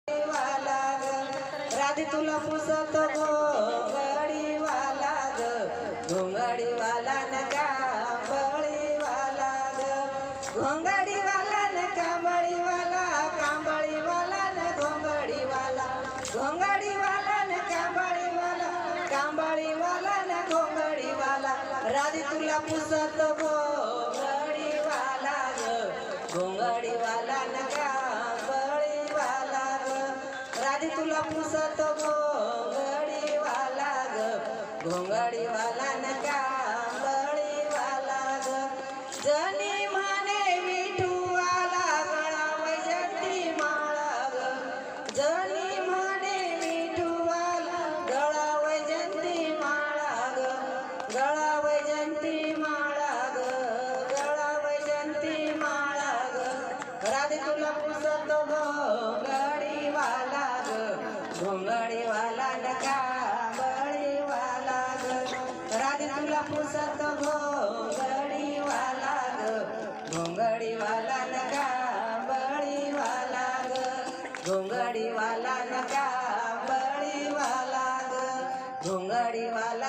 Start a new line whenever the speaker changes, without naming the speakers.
वाला ग राधी तुला पुसत घोंगडीवाला ग घोंगडीवाला न कांबळीवाला ग घोंगडीवाला न कांबळीवाला कांबळीवाला न घोंगडीवाला घोंगडीवाला न कांबळीवाला कांबळीवाला न घोंगडीवाला राधी तुला पुसत घोंगडीवाला ग घोंगडीवाला न राधी तुला पुसत घोंगडीवाला ग घोंगडीवाला न कांबळीवाला ग जनी म्हणे विठूवाला गळा वैजंती माळा ग जनी म्हणे विठूवाला गळा वैजंती माळा ग गळा वैजंती माळा ग गळा वैजंती माळा ग राधी तुला पुसत घोंगडीवाला घोंगडीवाला न कांबळीवाला ग राधी तुला पुसत घोंगडीवाला ग घोंगडीवाला न कांबळीवाला ग घोंगडीवाला न कांबळीवाला ग घोंगडीवाला